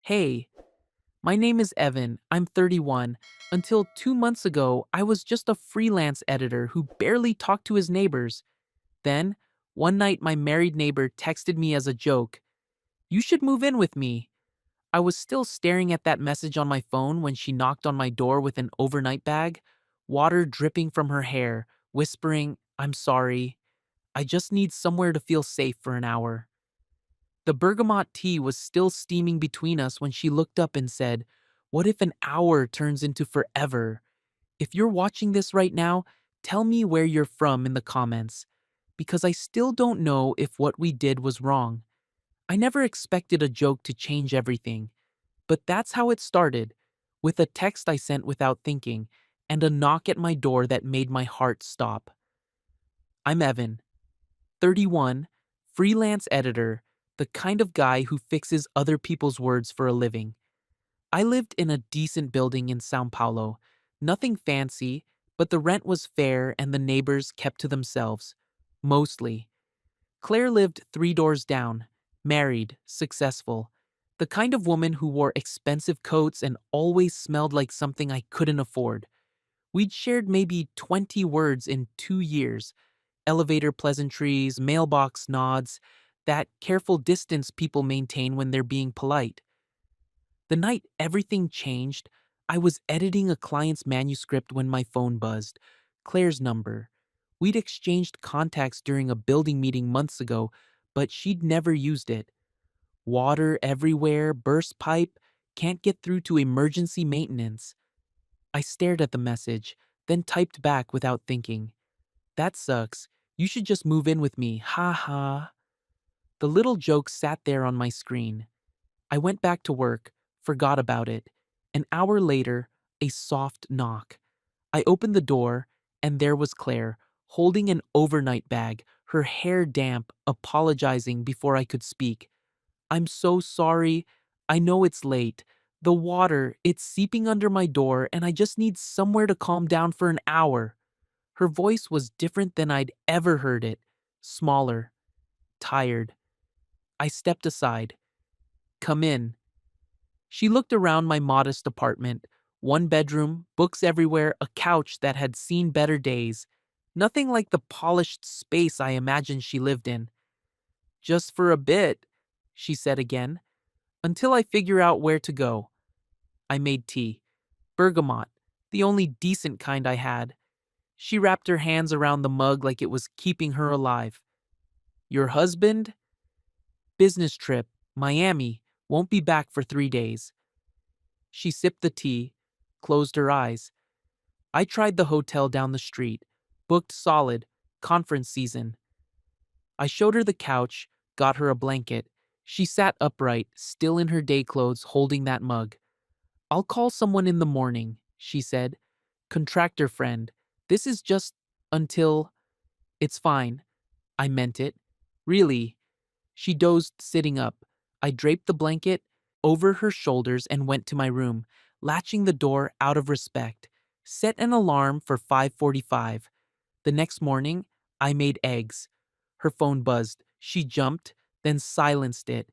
Hey, my name is Evan. I'm 31. Until 2 months ago, I was just a freelance editor who barely talked to his neighbors. Then, one night, my married neighbor texted me as a joke, "You should move in with me." I was still staring at that message on my phone when she knocked on my door with an overnight bag, water dripping from her hair, whispering, "I'm sorry. I just need somewhere to feel safe for an hour." The bergamot tea was still steaming between us when she looked up and said, "What if an hour turns into forever?" If you're watching this right now, tell me where you're from in the comments, because I still don't know if what we did was wrong. I never expected a joke to change everything, but that's how it started, with a text I sent without thinking, and a knock at my door that made my heart stop. I'm Evan, 31, freelance editor, the kind of guy who fixes other people's words for a living. I lived in a decent building in Sao Paulo. Nothing fancy, but the rent was fair and the neighbors kept to themselves. Mostly. Claire lived 3 doors down, married, successful. The kind of woman who wore expensive coats and always smelled like something I couldn't afford. We'd shared maybe 20 words in 2 years, elevator pleasantries, mailbox nods, that careful distance people maintain when they're being polite. The night everything changed, I was editing a client's manuscript when my phone buzzed. Claire's number. We'd exchanged contacts during a building meeting months ago, but she'd never used it. Water everywhere, burst pipe, can't get through to emergency maintenance. I stared at the message, then typed back without thinking. "That sucks. You should just move in with me. Ha ha." The little joke sat there on my screen. I went back to work, forgot about it. An hour later, a soft knock. I opened the door, and there was Claire, holding an overnight bag, her hair damp, apologizing before I could speak. "I'm so sorry. I know it's late. The water, it's seeping under my door, and I just need somewhere to calm down for an hour." Her voice was different than I'd ever heard it, smaller, tired. I stepped aside. "Come in." She looked around my modest apartment. One bedroom, books everywhere, a couch that had seen better days. Nothing like the polished space I imagined she lived in. "Just for a bit," she said again, "until I figure out where to go." I made tea. Bergamot, the only decent kind I had. She wrapped her hands around the mug like it was keeping her alive. "Your husband?" "Business trip, Miami, won't be back for 3 days." She sipped the tea, closed her eyes. I tried the hotel down the street, booked solid, conference season. I showed her the couch, got her a blanket. She sat upright, still in her day clothes, holding that mug. "I'll call someone in the morning," she said. "Contractor friend. This is just until—" "It's fine." I meant it. "Really." She dozed sitting up. I draped the blanket over her shoulders and went to my room, latching the door out of respect. Set an alarm for 5:45. The next morning, I made eggs. Her phone buzzed. She jumped, then silenced it.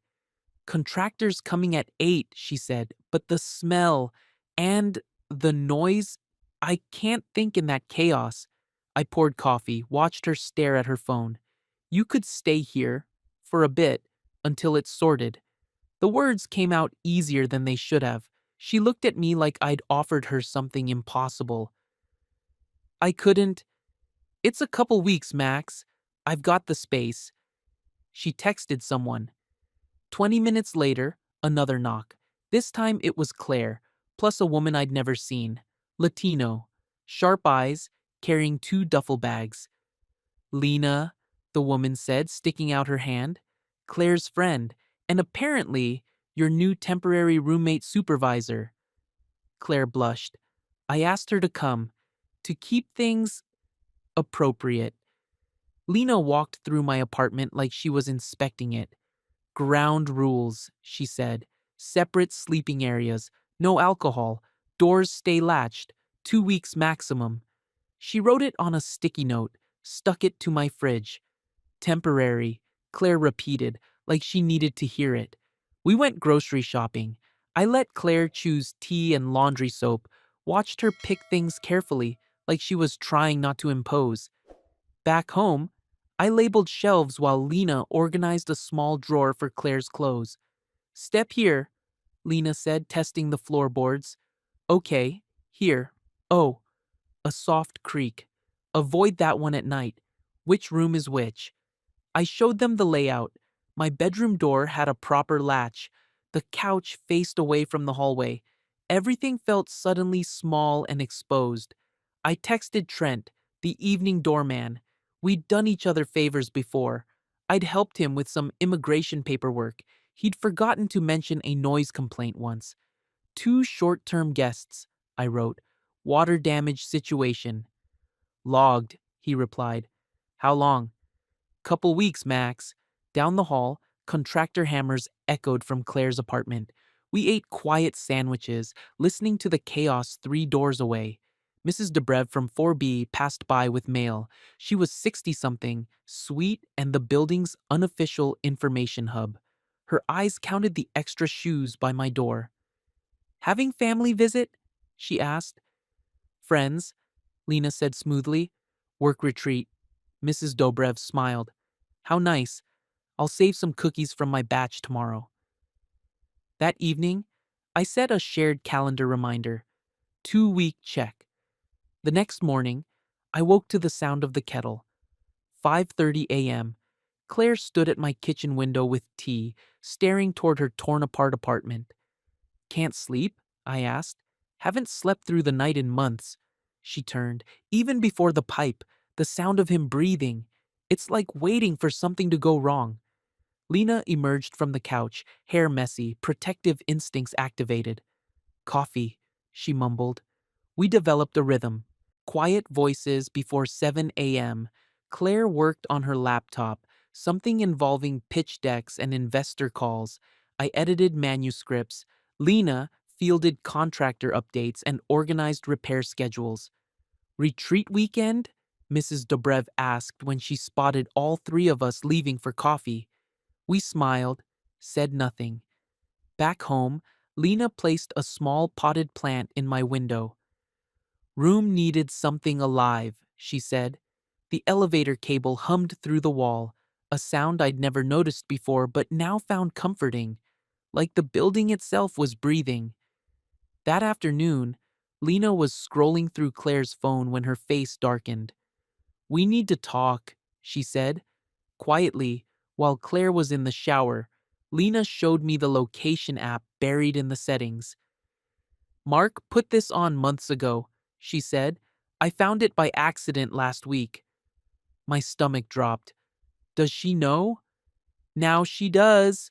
"Contractors coming at 8," she said, "but the smell and the noise, I can't think in that chaos." I poured coffee, watched her stare at her phone. "You could stay here for a bit until it's sorted." The words came out easier than they should have. She looked at me like I'd offered her something impossible. "I couldn't. It's a couple weeks max. I've got the space." She texted someone. 20 minutes later, another knock. This time it was Claire, plus a woman I'd never seen. Latino. Sharp eyes, carrying 2 duffel bags. "Lena," the woman said, sticking out her hand. "Claire's friend, and apparently your new temporary roommate supervisor." Claire blushed. I asked her to come, to keep things appropriate. Lena walked through my apartment like she was inspecting it. "Ground rules," she said. "Separate sleeping areas, no alcohol, doors stay latched, 2 weeks maximum." She wrote it on a sticky note, stuck it to my fridge. "Temporary," Claire repeated, like she needed to hear it. We went grocery shopping. I let Claire choose tea and laundry soap, watched her pick things carefully, like she was trying not to impose. Back home, I labeled shelves while Lena organized a small drawer for Claire's clothes. Step here, Lena said, testing the floorboards. Okay, here. Oh, a soft creak. Avoid that one at night. Which room is which? I showed them the layout. My bedroom door had a proper latch. The couch faced away from the hallway. Everything felt suddenly small and exposed. I texted Trent, the evening doorman. We'd done each other favors before. I'd helped him with some immigration paperwork. He'd forgotten to mention a noise complaint once. 2 short-term guests, I wrote. Water damage situation. Logged, he replied. How long? Couple weeks, Max. Down the hall, contractor hammers echoed from Claire's apartment. We ate quiet sandwiches, listening to the chaos 3 doors away. Mrs. Dobrev from 4B passed by with mail. She was 60-something, sweet, and the building's unofficial information hub. Her eyes counted the extra shoes by my door. Having family visit? She asked. Friends, Lena said smoothly. Work retreat. Mrs. Dobrev smiled. How nice. I'll save some cookies from my batch tomorrow. That evening, I set a shared calendar reminder. 2-week check. The next morning, I woke to the sound of the kettle. 5:30 a.m. Claire stood at my kitchen window with tea, staring toward her torn-apart apartment. Can't sleep? I asked. Haven't slept through the night in months. She turned. Even before the pipe, the sound of him breathing. It's like waiting for something to go wrong. Lena emerged from the couch, hair messy, protective instincts activated. Coffee, she mumbled. We developed a rhythm. Quiet voices before 7 a.m. Claire worked on her laptop, something involving pitch decks and investor calls. I edited manuscripts. Lena fielded contractor updates and organized repair schedules. Retreat weekend? Mrs. Dobrev asked when she spotted all 3 of us leaving for coffee. We smiled, said nothing. Back home, Lena placed a small potted plant in my window. Room needed something alive, she said. The elevator cable hummed through the wall, a sound I'd never noticed before but now found comforting, like the building itself was breathing. That afternoon, Lena was scrolling through Claire's phone when her face darkened. We need to talk, she said. Quietly, while Claire was in the shower, Lena showed me the location app buried in the settings. Mark put this on months ago, she said. I found it by accident last week. My stomach dropped. Does she know? Now she does.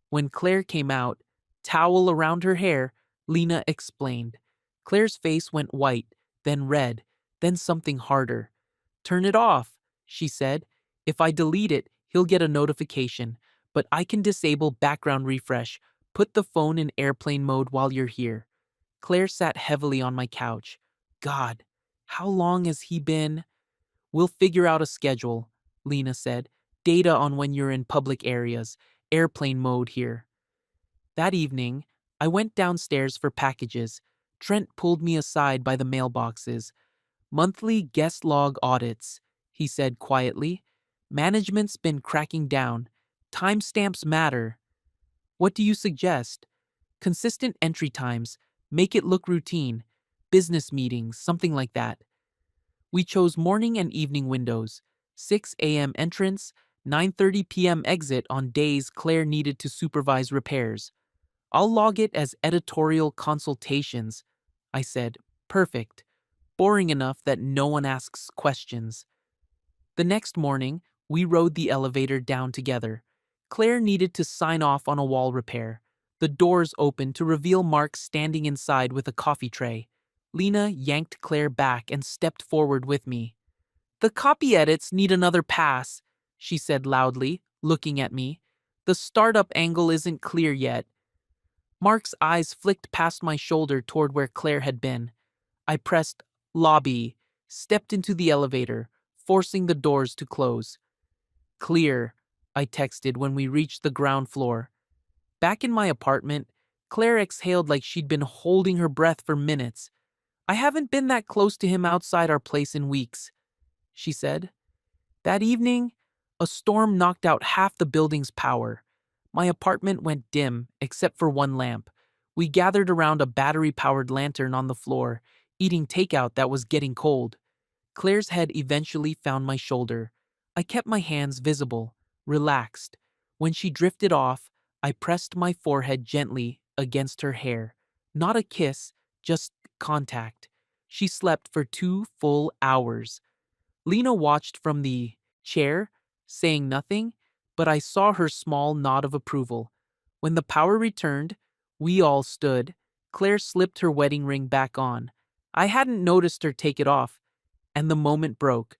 When Claire came out, towel around her hair, Lena explained. Claire's face went white, then red, then something harder. Turn it off, she said. If I delete it, he'll get a notification, but I can disable background refresh. Put the phone in airplane mode while you're here. Claire sat heavily on my couch. God, how long has he been? We'll figure out a schedule, Lena said. Data on when you're in public areas. Airplane mode here. That evening, I went downstairs for packages. Trent pulled me aside by the mailboxes. Monthly guest log audits, he said quietly. Management's been cracking down. Timestamps matter. What do you suggest? Consistent entry times. Make it look routine. Business meetings, something like that. We chose morning and evening windows. 6 a.m. entrance, 9:30 p.m. exit on days Claire needed to supervise repairs. I'll log it as editorial consultations, I said. Perfect. Boring enough that no one asks questions. The next morning, we rode the elevator down together. Claire needed to sign off on a wall repair. The doors opened to reveal Mark standing inside with a coffee tray. Lena yanked Claire back and stepped forward with me. The copy edits need another pass, she said loudly, looking at me. The startup angle isn't clear yet. Mark's eyes flicked past my shoulder toward where Claire had been. I pressed lobby, stepped into the elevator, forcing the doors to close. Clear, I texted when we reached the ground floor. Back in my apartment, Claire exhaled like she'd been holding her breath for minutes. I haven't been that close to him outside our place in weeks, she said. That evening, a storm knocked out half the building's power. My apartment went dim, except for one lamp. We gathered around a battery-powered lantern on the floor, eating takeout that was getting cold. Claire's head eventually found my shoulder. I kept my hands visible, relaxed. When she drifted off, I pressed my forehead gently against her hair. Not a kiss, just contact. She slept for 2 full hours. Lena watched from the chair, saying nothing, but I saw her small nod of approval. When the power returned, we all stood. Claire slipped her wedding ring back on. I hadn't noticed her take it off, and the moment broke.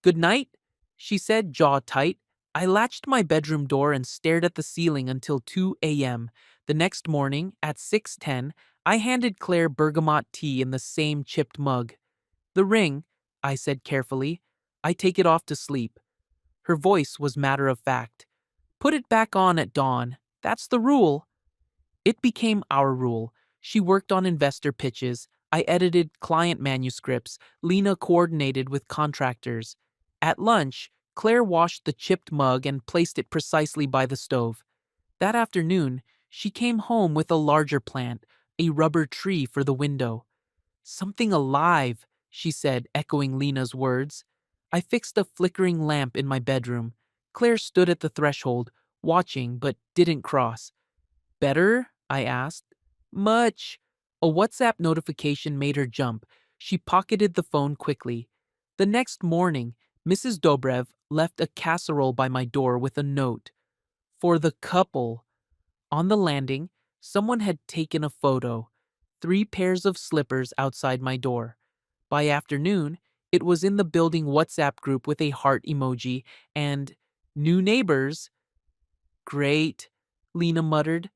Good night, she said, jaw tight. I latched my bedroom door and stared at the ceiling until 2 a.m. The next morning, at 6:10, I handed Claire bergamot tea in the same chipped mug. The ring, I said carefully. I take it off to sleep. Her voice was matter of fact. Put it back on at dawn. That's the rule. It became our rule. She worked on investor pitches. I edited client manuscripts. Lena coordinated with contractors. At lunch, Claire washed the chipped mug and placed it precisely by the stove. That afternoon, she came home with a larger plant, a rubber tree for the window. Something alive, she said, echoing Lena's words. I fixed a flickering lamp in my bedroom. Claire stood at the threshold, watching but didn't cross. Better? I asked. Much. A WhatsApp notification made her jump. She pocketed the phone quickly. The next morning, Mrs. Dobrev left a casserole by my door with a note. For the couple. On the landing, someone had taken a photo. 3 pairs of slippers outside my door. By afternoon, it was in the building WhatsApp group with a heart emoji and new neighbors. Great, Lena muttered.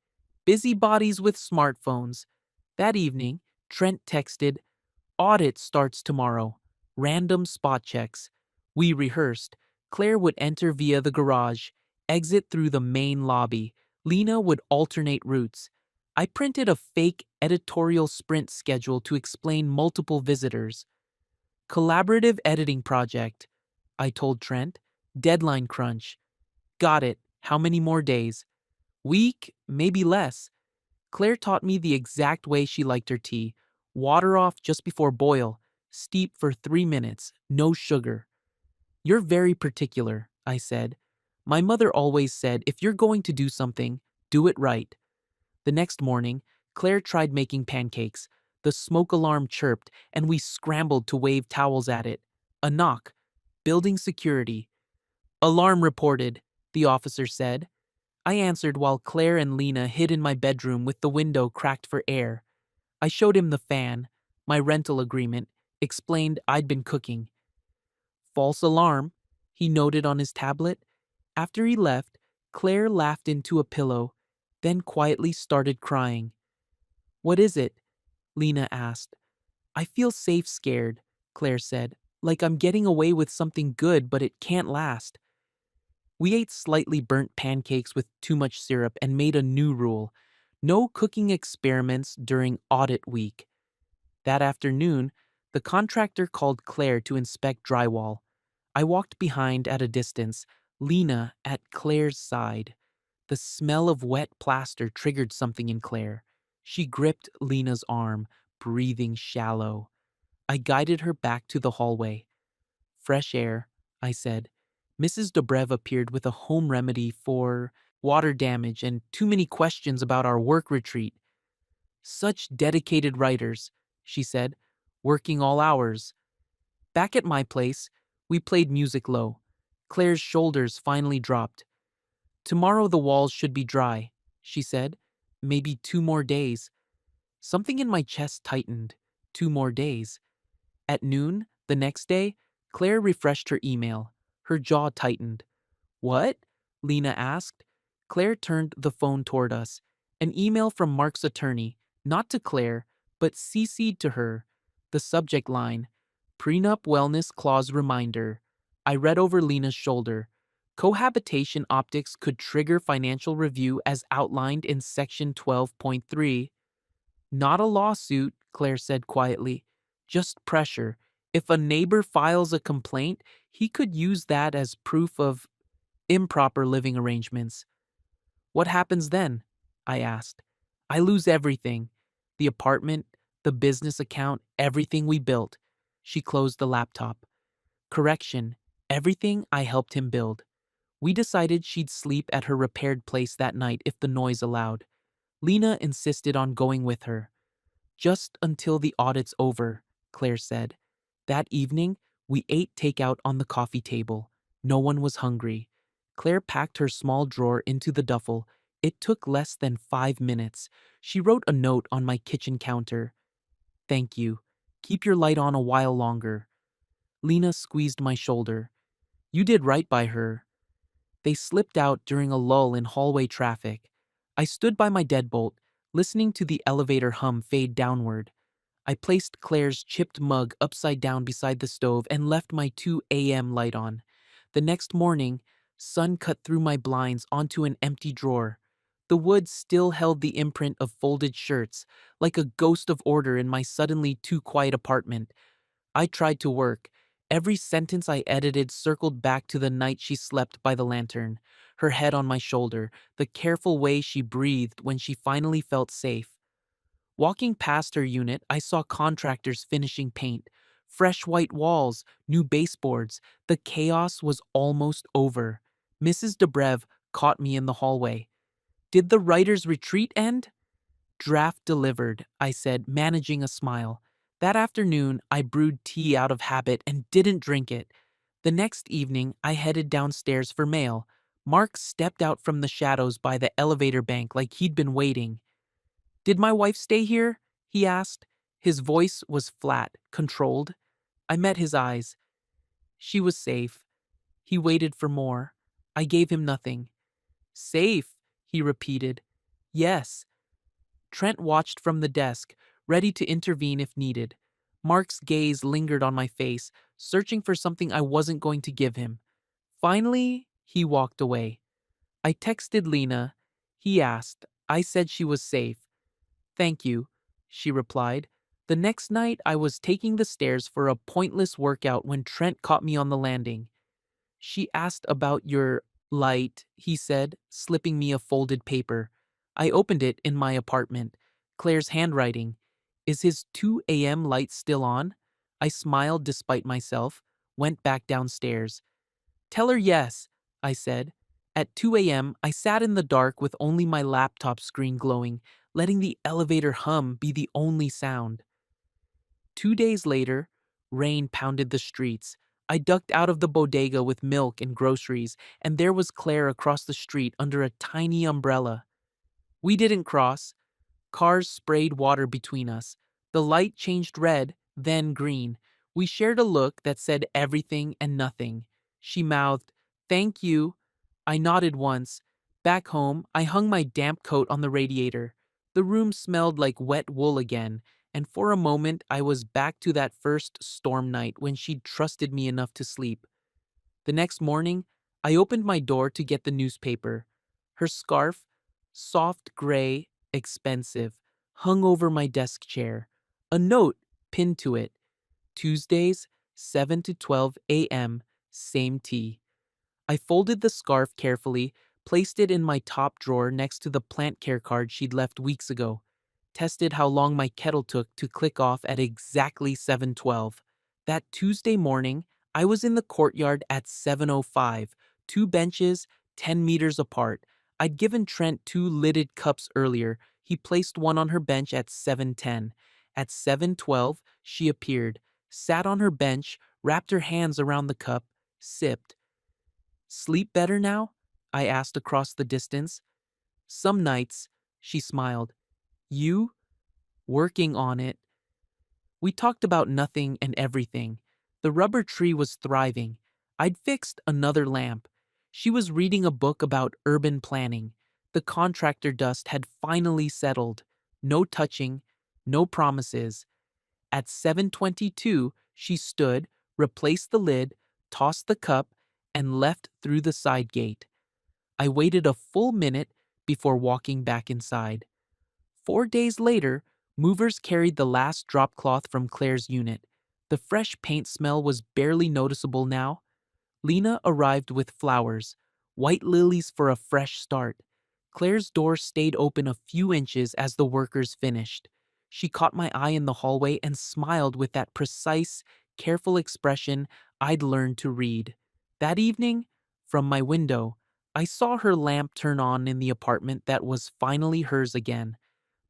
Busybodies with smartphones. That evening, Trent texted, Audit starts tomorrow. Random spot checks. We rehearsed. Claire would enter via the garage, exit through the main lobby. Lena would alternate routes. I printed a fake editorial sprint schedule to explain multiple visitors. Collaborative editing project, I told Trent. Deadline crunch. Got it. How many more days? Week, maybe less. Claire taught me the exact way she liked her tea. Water off just before boil. Steep for 3 minutes. No sugar. You're very particular, I said. My mother always said, if you're going to do something, do it right. The next morning, Claire tried making pancakes. The smoke alarm chirped, and we scrambled to wave towels at it. A knock. Building security. Alarm reported, the officer said. I answered while Claire and Lena hid in my bedroom with the window cracked for air. I showed him the fan, my rental agreement, explained I'd been cooking. False alarm, he noted on his tablet. After he left, Claire laughed into a pillow, then quietly started crying. What is it? Lena asked. I feel safe scared, Claire said, like I'm getting away with something good but it can't last. We ate slightly burnt pancakes with too much syrup and made a new rule. No cooking experiments during audit week. That afternoon, the contractor called Claire to inspect drywall. I walked behind at a distance, Lena at Claire's side. The smell of wet plaster triggered something in Claire. She gripped Lena's arm, breathing shallow. I guided her back to the hallway. Fresh air, I said. Mrs. Dobrev appeared with a home remedy for water damage and too many questions about our work retreat. Such dedicated writers, she said, working all hours. Back at my place, we played music low. Claire's shoulders finally dropped. Tomorrow the walls should be dry, she said. Maybe 2 more days. Something in my chest tightened. 2 more days. At noon, the next day, Claire refreshed her email. Her jaw tightened. What? Lena asked. Claire turned the phone toward us. An email from Mark's attorney, not to Claire, but CC'd to her. The subject line, Prenup Wellness Clause Reminder. I read over Lena's shoulder. Cohabitation optics could trigger financial review as outlined in Section 12.3. Not a lawsuit, Claire said quietly. Just pressure. If a neighbor files a complaint, he could use that as proof of improper living arrangements. What happens then? I asked. I lose everything. The apartment, the business account, everything we built. She closed the laptop. Correction, everything I helped him build. We decided she'd sleep at her repaired place that night if the noise allowed. Lena insisted on going with her. Just until the audit's over, Claire said. That evening, we ate takeout on the coffee table. No one was hungry. Claire packed her small drawer into the duffel. It took less than 5 minutes. She wrote a note on my kitchen counter. Thank you. Keep your light on a while longer. Lena squeezed my shoulder. You did right by her. They slipped out during a lull in hallway traffic. I stood by my deadbolt, listening to the elevator hum fade downward. I placed Claire's chipped mug upside down beside the stove and left my 2 a.m. light on. The next morning, sun cut through my blinds onto an empty drawer. The wood still held the imprint of folded shirts, like a ghost of order in my suddenly too quiet apartment. I tried to work. Every sentence I edited circled back to the night she slept by the lantern, her head on my shoulder, the careful way she breathed when she finally felt safe. Walking past her unit, I saw contractors finishing paint. Fresh white walls, new baseboards. The chaos was almost over. Mrs. Dobrev caught me in the hallway. Did the writer's retreat end? Draft delivered, I said, managing a smile. That afternoon, I brewed tea out of habit and didn't drink it. The next evening, I headed downstairs for mail. Mark stepped out from the shadows by the elevator bank like he'd been waiting. Did my wife stay here? He asked. His voice was flat, controlled. I met his eyes. She was safe. He waited for more. I gave him nothing. Safe, he repeated. Yes. Trent watched from the desk, ready to intervene if needed. Mark's gaze lingered on my face, searching for something I wasn't going to give him. Finally, he walked away. I texted Lena. He asked. I said she was safe. Thank you, she replied. The next night, I was taking the stairs for a pointless workout when Trent caught me on the landing. She asked about your light, he said, slipping me a folded paper. I opened it in my apartment. Claire's handwriting. Is his 2 a.m. light still on? I smiled despite myself, went back downstairs. Tell her yes, I said. At 2 a.m., I sat in the dark with only my laptop screen glowing, letting the elevator hum be the only sound. 2 days later, rain pounded the streets. I ducked out of the bodega with milk and groceries, and there was Claire across the street under a tiny umbrella. We didn't cross. Cars sprayed water between us. The light changed red, then green. We shared a look that said everything and nothing. She mouthed, "Thank you." I nodded once. Back home, I hung my damp coat on the radiator. The room smelled like wet wool again, and for a moment I was back to that first storm night when she'd trusted me enough to sleep. The next morning, I opened my door to get the newspaper. Her scarf, soft gray, expensive, hung over my desk chair. A note pinned to it. Tuesdays, 7 to 12 a.m., same tea. I folded the scarf carefully, placed it in my top drawer next to the plant care card she'd left weeks ago. Tested how long my kettle took to click off at exactly 7:12. That Tuesday morning, I was in the courtyard at 7:05, 2 benches, 10 meters apart. I'd given Trent 2 lidded cups earlier. He placed one on her bench at 7:10. At 7:12, she appeared, sat on her bench, wrapped her hands around the cup, sipped. Sleep better now? I asked across the distance. Some nights, she smiled. You? Working on it. We talked about nothing and everything. The rubber tree was thriving. I'd fixed another lamp. She was reading a book about urban planning. The contractor dust had finally settled. No touching, no promises. At 7:22, she stood, replaced the lid, tossed the cup, and left through the side gate. I waited a full minute before walking back inside. 4 days later, movers carried the last drop cloth from Claire's unit. The fresh paint smell was barely noticeable now. Lena arrived with flowers, white lilies for a fresh start. Claire's door stayed open a few inches as the workers finished. She caught my eye in the hallway and smiled with that precise, careful expression I'd learned to read. That evening, from my window, I saw her lamp turn on in the apartment that was finally hers again.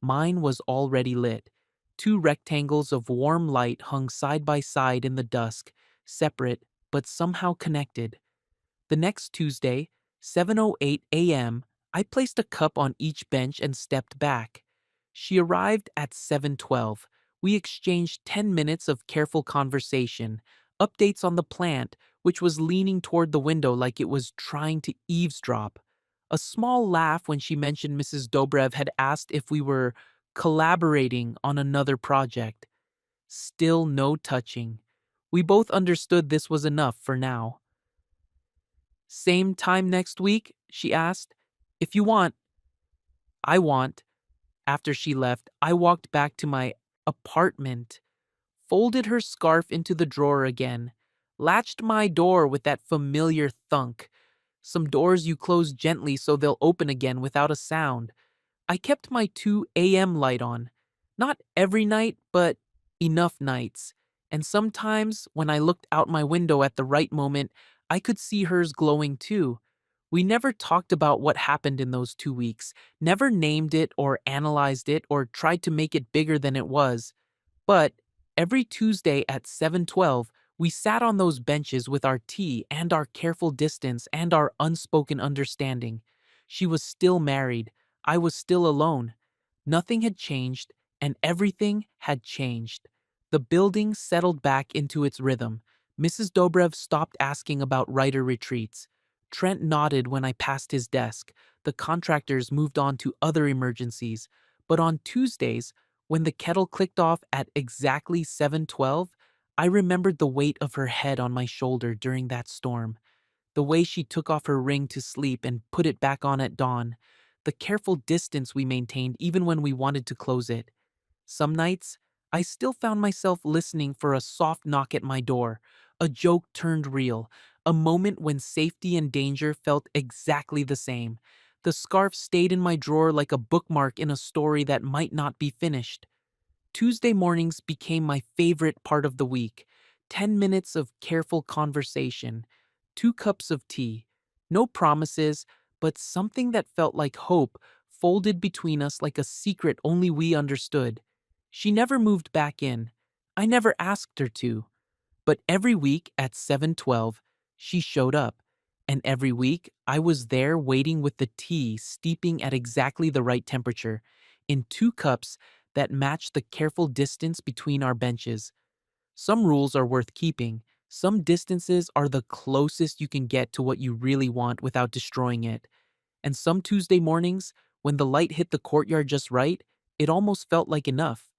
Mine was already lit. Two rectangles of warm light hung side by side in the dusk, separate but somehow connected. The next Tuesday, 7:08 a.m., I placed a cup on each bench and stepped back. She arrived at 7:12. We exchanged 10 minutes of careful conversation, updates on the plant, which was leaning toward the window like it was trying to eavesdrop. A small laugh when she mentioned Mrs. Dobrev had asked if we were collaborating on another project. Still no touching. We both understood this was enough for now. "Same time next week?" she asked. "If you want." "I want." After she left, I walked back to my apartment, folded her scarf into the drawer again, latched my door with that familiar thunk. Some doors you close gently so they'll open again without a sound. I kept my 2 a.m. light on. Not every night, but enough nights. And sometimes, when I looked out my window at the right moment, I could see hers glowing too. We never talked about what happened in those 2 weeks, never named it or analyzed it or tried to make it bigger than it was. But every Tuesday at 7:12, we sat on those benches with our tea and our careful distance and our unspoken understanding. She was still married. I was still alone. Nothing had changed, and everything had changed. The building settled back into its rhythm. Mrs. Dobrev stopped asking about writer retreats. Trent nodded when I passed his desk. The contractors moved on to other emergencies. But on Tuesdays, when the kettle clicked off at exactly 7:12, I remembered the weight of her head on my shoulder during that storm, the way she took off her ring to sleep and put it back on at dawn, the careful distance we maintained even when we wanted to close it. Some nights, I still found myself listening for a soft knock at my door, a joke turned real, a moment when safety and danger felt exactly the same. The scarf stayed in my drawer like a bookmark in a story that might not be finished. Tuesday mornings became my favorite part of the week. 10 minutes of careful conversation, 2 cups of tea. No promises, but something that felt like hope folded between us like a secret only we understood. She never moved back in. I never asked her to. But every week at 7:12, she showed up. And every week, I was there waiting with the tea steeping at exactly the right temperature, in 2 cups that matched the careful distance between our benches. Some rules are worth keeping. Some distances are the closest you can get to what you really want without destroying it. And some Tuesday mornings, when the light hit the courtyard just right, it almost felt like enough.